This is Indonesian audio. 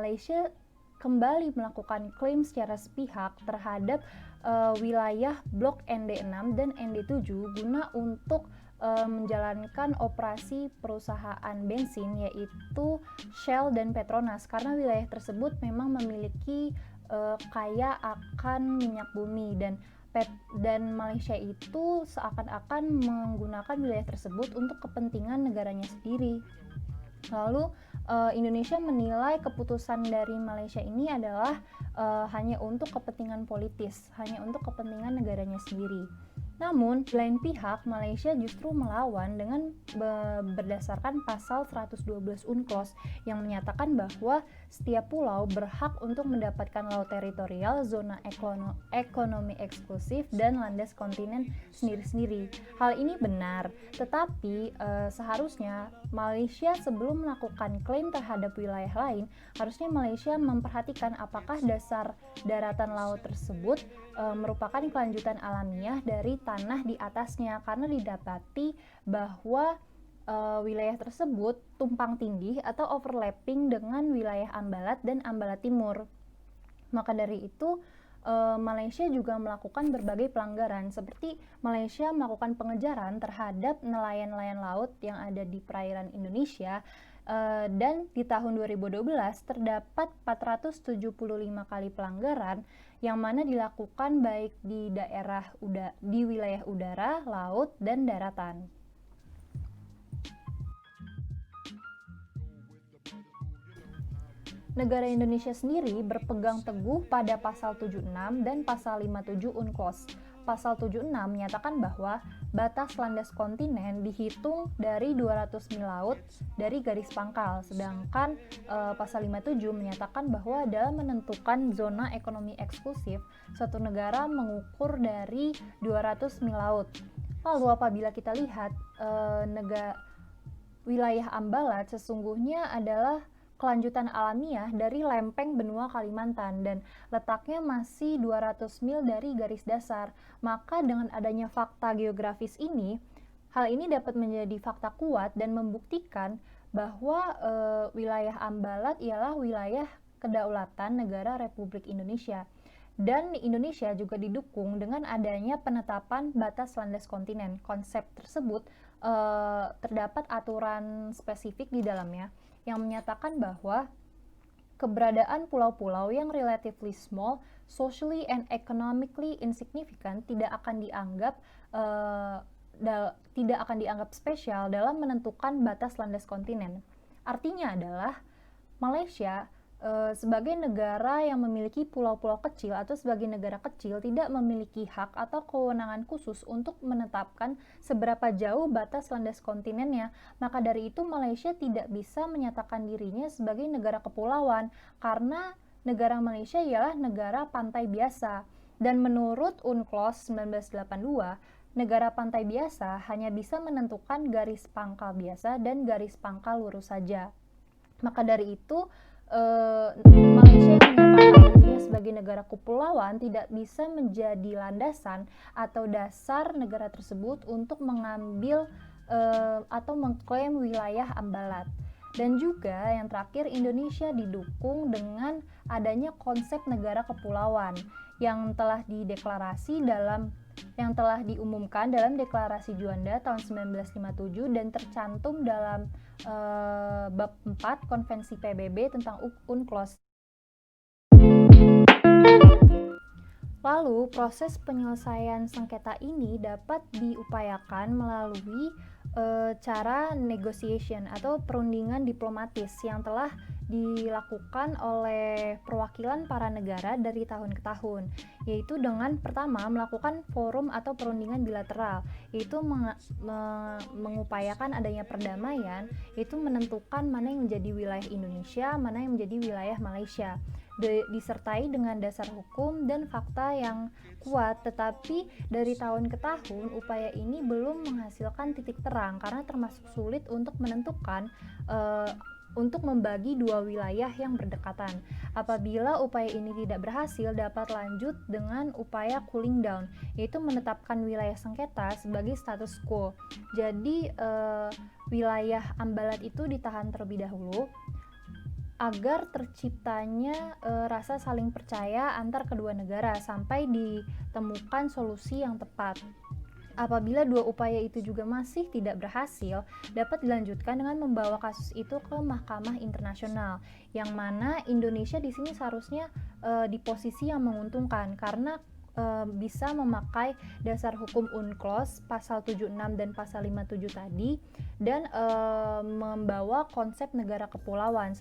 Malaysia kembali melakukan klaim secara sepihak terhadap wilayah blok ND6 dan ND7 guna untuk menjalankan operasi perusahaan bensin yaitu Shell dan Petronas, karena wilayah tersebut memang memiliki kaya akan minyak bumi, dan Malaysia itu seakan-akan menggunakan wilayah tersebut untuk kepentingan negaranya sendiri. Lalu Indonesia menilai keputusan dari Malaysia ini adalah hanya untuk kepentingan politis, hanya untuk kepentingan negaranya sendiri. Namun, di lain pihak, Malaysia justru melawan dengan berdasarkan pasal 112 UNCLOS yang menyatakan bahwa setiap pulau berhak untuk mendapatkan laut teritorial, zona ekonomi eksklusif, dan landas kontinen sendiri-sendiri. Hal ini benar, tetapi seharusnya Malaysia sebelum melakukan klaim terhadap wilayah lain, harusnya Malaysia memperhatikan apakah dasar daratan laut tersebut merupakan kelanjutan alamiah dari tanah di atasnya, karena didapati bahwa wilayah tersebut tumpang tindih atau overlapping dengan wilayah Ambalat dan Ambalat Timur. Maka dari itu Malaysia juga melakukan berbagai pelanggaran, seperti Malaysia melakukan pengejaran terhadap nelayan-nelayan laut yang ada di perairan Indonesia, dan di tahun 2012 terdapat 475 kali pelanggaran yang mana dilakukan baik di wilayah udara, laut, dan daratan. Negara Indonesia sendiri berpegang teguh pada pasal 76 dan pasal 57 UNCLOS. Pasal 76 menyatakan bahwa batas landas kontinen dihitung dari 200 mil laut dari garis pangkal, sedangkan pasal 57 menyatakan bahwa dalam menentukan zona ekonomi eksklusif, suatu negara mengukur dari 200 mil laut. Lalu apabila kita lihat wilayah Ambalat sesungguhnya adalah kelanjutan alamiah dari lempeng benua Kalimantan dan letaknya masih 200 mil dari garis dasar. Maka dengan adanya fakta geografis ini, hal ini dapat menjadi fakta kuat dan membuktikan bahwa wilayah Ambalat ialah wilayah kedaulatan negara Republik Indonesia. Dan Indonesia juga didukung dengan adanya penetapan batas landas kontinen. Konsep tersebut terdapat aturan spesifik di dalamnya yang menyatakan bahwa keberadaan pulau-pulau yang relatively small, socially and economically insignificant tidak akan dianggap spesial dalam menentukan batas landas kontinen. Artinya adalah Malaysia sebagai negara yang memiliki pulau-pulau kecil atau sebagai negara kecil tidak memiliki hak atau kewenangan khusus untuk menetapkan seberapa jauh batas landas kontinennya. Maka dari itu Malaysia tidak bisa menyatakan dirinya sebagai negara kepulauan karena negara Malaysia ialah negara pantai biasa. Dan menurut UNCLOS 1982, negara pantai biasa hanya bisa menentukan garis pangkal biasa dan garis pangkal lurus saja. Maka dari itu Malaysia yang menyatakan dirinya sebagai negara kepulauan tidak bisa menjadi landasan atau dasar negara tersebut untuk mengambil atau mengklaim wilayah Ambalat. Dan juga yang terakhir, Indonesia didukung dengan adanya konsep negara kepulauan yang telah diumumkan dalam Deklarasi Juanda tahun 1957 dan tercantum dalam bab 4 Konvensi PBB tentang UNCLOS. Lalu, proses penyelesaian sengketa ini dapat diupayakan melalui cara negotiation atau perundingan diplomatis yang telah dilakukan oleh perwakilan para negara dari tahun ke tahun, yaitu dengan pertama melakukan forum atau perundingan bilateral, yaitu mengupayakan adanya perdamaian, yaitu menentukan mana yang menjadi wilayah Indonesia, mana yang menjadi wilayah Malaysia, disertai dengan dasar hukum dan fakta yang kuat. Tetapi dari tahun ke tahun upaya ini belum menghasilkan titik terang karena termasuk sulit untuk menentukan untuk membagi dua wilayah yang berdekatan. Apabila upaya ini tidak berhasil, dapat lanjut dengan upaya cooling down, yaitu menetapkan wilayah sengketa sebagai status quo. Jadi wilayah Ambalat itu ditahan terlebih dahulu agar terciptanya rasa saling percaya antar kedua negara sampai ditemukan solusi yang tepat. Apabila dua upaya itu juga masih tidak berhasil, dapat dilanjutkan dengan membawa kasus itu ke Mahkamah Internasional, yang mana Indonesia di sini seharusnya di posisi yang menguntungkan karena bisa memakai dasar hukum UNCLOS pasal 76 dan pasal 57 tadi dan membawa konsep negara kepulauan.